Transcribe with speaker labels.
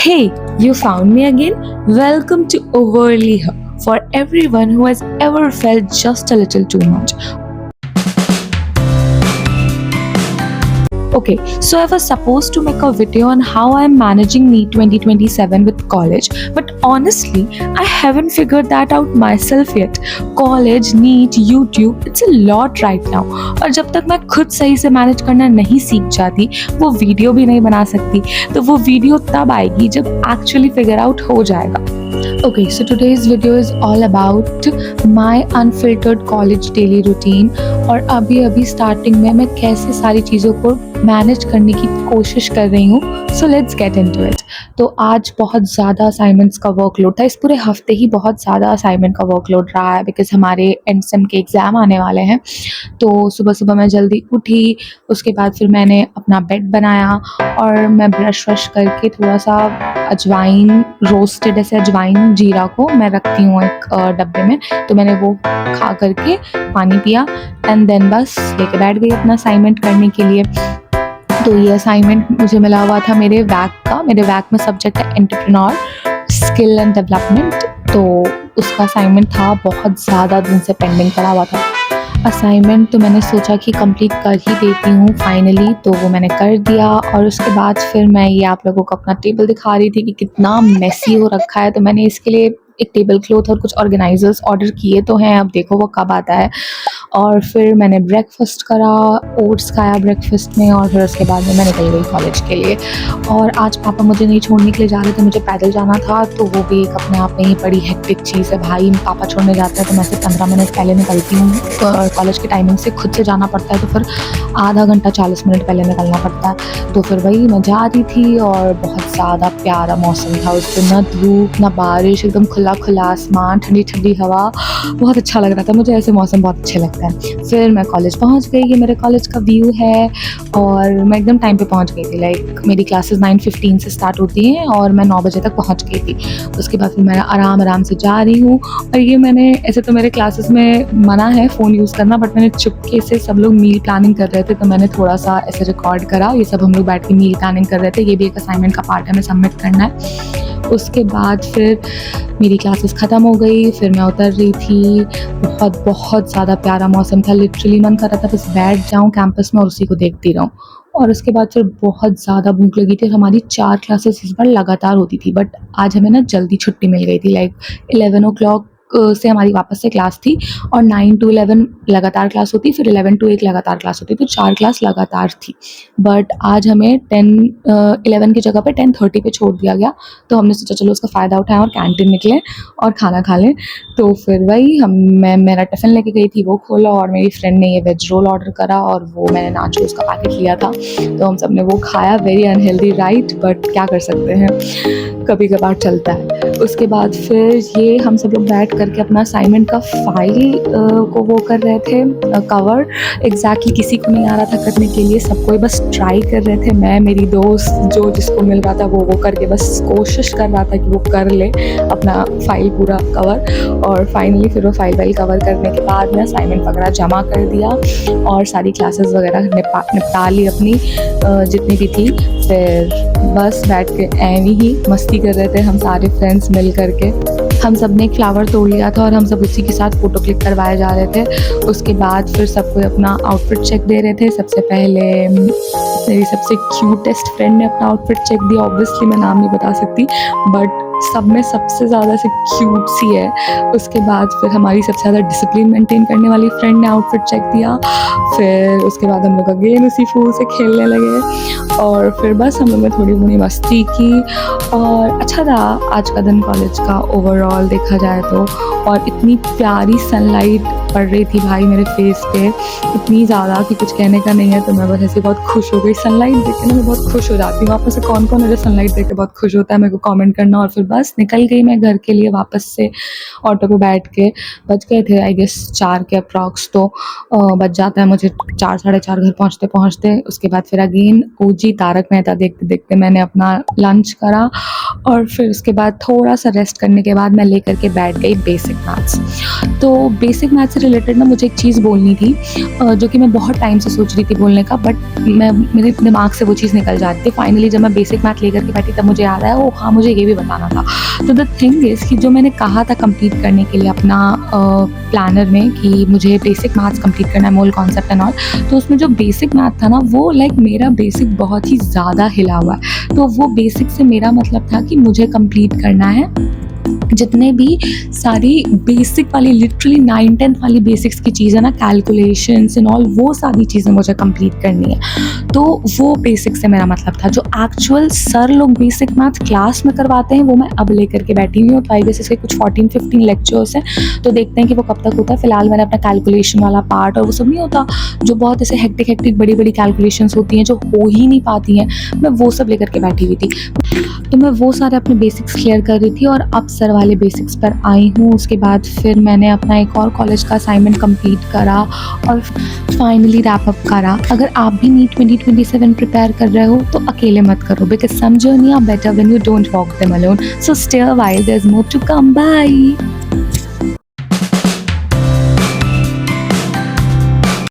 Speaker 1: Hey, you found me again? Welcome to Overly Her for everyone who has ever felt just a little too much. Okay, so I was supposed to make a video on how I'm managing NEET 2027 with college, but honestly, I haven't figured that out myself yet. College, NEET, YouTube, it's a lot right now. और जब तक मैं खुद सही से manage करना नहीं सीख जाती, वो वीडियो भी नहीं बना सकती, तो वो वीडियो तब आएगी जब एक्चुअली फिगर आउट हो जाएगा. Okay, so today's video is all about my unfiltered college daily routine और अभी स्टार्टिंग में मैं कैसे सारी चीज़ों को मैनेज करने की कोशिश कर रही हूँ. So let's get into it. तो आज बहुत ज़्यादा असाइनमेंट्स का वर्कलोड था. इस पूरे हफ्ते ही बहुत ज़्यादा असाइनमेंट का वर्कलोड रहा है बिकॉज हमारे एंड सेम के एग्ज़ाम आने वाले हैं. तो सुबह सुबह मैं जल्दी उठी, उसके बाद फिर मैंने अपना बेड बनाया और मैं ब्रश वश करके थोड़ा सा अजवाइन, रोस्टेड ऐसे अजवाइन जीरा को मैं रखती हूँ एक डब्बे में, तो मैंने वो खा करके पानी पिया एंड देन बस लेके बैठ गई अपना असाइनमेंट करने के लिए. तो ये असाइनमेंट मुझे मिला हुआ था मेरे वैक का. मेरे वैक में सब्जेक्ट है एंटरप्रेन्योर स्किल एंड डेवलपमेंट. तो उसका असाइनमेंट था, बहुत ज़्यादा दिन से पेंडिंग पड़ा हुआ था. असाइनमेंट तो मैंने सोचा कि कंप्लीट कर ही देती हूँ फाइनली, तो वो मैंने कर दिया. और उसके बाद फिर मैं ये आप लोगों को अपना टेबल दिखा रही थी कि कितना मेसी हो रखा है. तो मैंने इसके लिए एक टेबल क्लॉथ और कुछ ऑर्गेनाइजर्स ऑर्डर किए तो हैं, अब देखो वो कब आता है. और फिर मैंने ब्रेकफास्ट करा, ओट्स खाया ब्रेकफास्ट में, और फिर उसके बाद में मैं निकल गई कॉलेज के लिए. और आज पापा मुझे नहीं छोड़ने के लिए जा रहे थे, मुझे पैदल जाना था, तो वो भी एक अपने आप में ही बड़ी हेक्टिक चीज़ है. भाई पापा छोड़ने जाते हैं तो मैं सिर्फ 15 मिनट पहले निकलती हूँ. कॉलेज के टाइमिंग से खुद से जाना पड़ता है, तो फिर आधा घंटा 40 मिनट पहले निकलना पड़ता है. तो फिर वही मैं जा रही थी और बहुत ज़्यादा प्यारा मौसम था. उस दिन ना धूप ना बारिश, एकदम खुला खुला आसमान, ठंडी ठंडी हवा, बहुत अच्छा लग रहा था. मुझे ऐसे मौसम बहुत अच्छे लगते हैं. फिर मैं कॉलेज पहुंच गई. ये मेरे कॉलेज का व्यू है और मैं एकदम टाइम पे पहुंच गई थी. लाइक मेरी क्लासेस 9:15 से स्टार्ट होती हैं और मैं 9 बजे तक पहुंच गई थी. उसके बाद फिर मैं आराम से जा रही हूँ. और ये मैंने ऐसे तो मेरे क्लासेस में मना है फ़ोन यूज़ करना, बट मैंने चुपके से, सब लोग मील प्लानिंग कर रहे थे तो मैंने थोड़ा सा ऐसे रिकॉर्ड करा. ये सब हम लोग बैठ के मील प्लानिंग कर रहे थे. ये भी एक असाइनमेंट का पार्ट है, हमें सबमिट करना है. उसके बाद फिर मेरी क्लासेस ख़त्म हो गई. फिर मैं उतर रही थी. बहुत ज़्यादा प्यारा मौसम था. लिटरली मन कर रहा था बस बैठ जाऊँ कैंपस में और उसी को देखती रहूँ. और उसके बाद फिर बहुत ज़्यादा भूख लगी थी. हमारी 4 क्लासेस इस बार लगातार होती थी, बट आज हमें ना जल्दी छुट्टी मिल गई थी. लाइक 11 o'clock से हमारी वापस से क्लास थी और 9 to 11 लगातार क्लास होती, फिर 11 to 1 लगातार क्लास होती. तो 4 क्लास लगातार थी. बट आज हमें 11 की जगह पे 10:30 पे छोड़ दिया गया. तो हमने सोचा चलो उसका फ़ायदा उठाएं और कैंटीन निकलें और खाना खा लें. तो फिर वही मैं मेरा टिफ़िन लेके गई थी, वो खोला और मेरी फ्रेंड ने ये वेज रोल ऑर्डर करा और वो मैंने नाचोस का पैकेट लिया था, तो हम सब ने वो खाया. वेरी अनहेल्दी राइट, बट क्या कर सकते हैं, कभी कभार चलता है. उसके बाद फिर ये हम सब लोग बैठ करके अपना असाइनमेंट का फाइल को वो कर रहे थे, कवर. एग्जैक्टली किसी को नहीं आ रहा था करने के लिए, सबको बस ट्राई कर रहे थे. मैं, मेरी दोस्त, जो जिसको मिल रहा था वो करके बस कोशिश कर रहा था कि वो कर ले अपना फाइल पूरा कवर. और फाइनली फिर वो फाइल कवर करने के बाद में असाइनमेंट वगैरह जमा कर दिया और सारी क्लासेस वगैरह निपटा ली अपनी जितनी भी थी. फिर बस बैठ के ऐवी ही मस्ती कर रहे थे हम सारे फ्रेंड्स मिल करके. हम सब ने एक फ्लावर तोड़ लिया था और हम सब उसी के साथ फ़ोटो क्लिक करवाए जा रहे थे. उसके बाद फिर सबको अपना आउटफिट चेक दे रहे थे. सबसे पहले मेरी सबसे क्यूटेस्ट फ्रेंड ने अपना आउटफिट चेक दिया. ऑब्वियसली मैं नाम नहीं बता सकती, बट सब में सबसे ज़्यादा से क्यूट सी है. उसके बाद फिर हमारी सबसे ज़्यादा डिसिप्लिन मेंटेन करने वाली फ्रेंड ने आउटफिट चेक दिया. फिर उसके बाद हम लोग अगेन उसी फूल से खेलने लगे और फिर बस हम लोग ने थोड़ी मोड़ी मस्ती की. और अच्छा था आज का दिन कॉलेज का ओवरऑल देखा जाए तो. और इतनी प्यारी सनलाइट पड़ रही थी भाई मेरे फेस पे, इतनी ज़्यादा कि कुछ कहने का नहीं है. तो मैं बस ऐसे बहुत खुश हो गई. सनलाइट देख के ना मैं बहुत खुश हो जाती हूँ. आप में से कौन कौन है जो सनलाइट देख के बहुत खुश होता है, मेरे को कमेंट करना. और फिर बस निकल गई मैं घर के लिए वापस से ऑटो पे बैठ के. बज गए थे आई गेस 4 के अप्रॉक्स, तो बच जाता है मुझे 4 साढ़े 4 घर पहुँचते पहुँचते. उसके बाद फिर अगेन ओजी तारक मेहता देखते देखते मैंने अपना लंच करा और फिर उसके बाद थोड़ा सा रेस्ट करने के बाद मैं लेकर के बैठ गई बेसिक मैथ्स. तो बेसिक मैथ्स से रिलेटेड ना मुझे एक चीज़ बोलनी थी, जो कि मैं बहुत टाइम से सोच रही थी बोलने का, बट मेरे दिमाग से वो चीज़ निकल जाती थी। फाइनली जब मैं बेसिक मैथ लेकर के बैठी तब मुझे याद आया, ओह हाँ, मुझे ये भी बताना था। तो द थिंग इज़ कि जो मैंने कहा था कंप्लीट करने के लिए अपना प्लानर में कि मुझे बेसिक मैथ्स कंप्लीट करना है, मोल कॉन्सेप्ट एंड ऑल, तो उसमें जो बेसिक मैथ था ना वो लाइक मेरा बेसिक बहुत ही ज़्यादा हिला हुआ है। तो वो बेसिक से मेरा मतलब था कि मुझे कंप्लीट करना है जितने भी सारी बेसिक वाली लिटरली 9-10 वाली बेसिक्स की चीज़ें ना, कैलकुलेशंस एंड ऑल, वो सारी चीज़ें मुझे कंप्लीट करनी है। तो वो बेसिक से मेरा मतलब था। जो एक्चुअल सर लोग बेसिक मैथ क्लास में करवाते हैं वो मैं अब लेकर के बैठी हुई हूँ। तो आई गेस इसके कुछ 14-15 लेक्चर्स हैं, तो देखते हैं कि वो कब तक होता है। फिलहाल मैंने अपना कैलकुलेशन वाला पार्ट और वो सब नहीं होता जो बहुत ऐसे हेक्टिक बड़ी बड़ी कैलकुलेशंस होती हैं जो हो ही नहीं पाती हैं, मैं वो सब लेकर के बैठी हुई थी। तो मैं वो सारे अपने बेसिक्स क्लियर कर रही थी और अब सर वाले बेसिक्स पर आई हूँ। उसके बाद फिर मैंने अपना एक और कॉलेज का असाइनमेंट कंप्लीट करा और फाइनली रैप अप करा। अगर आप भी नीट 2027 प्रिपेयर कर रहे हो तो अकेले मत करो, because some journey are better when you don't walk them alone. So stay a while, there is more to come. Bye.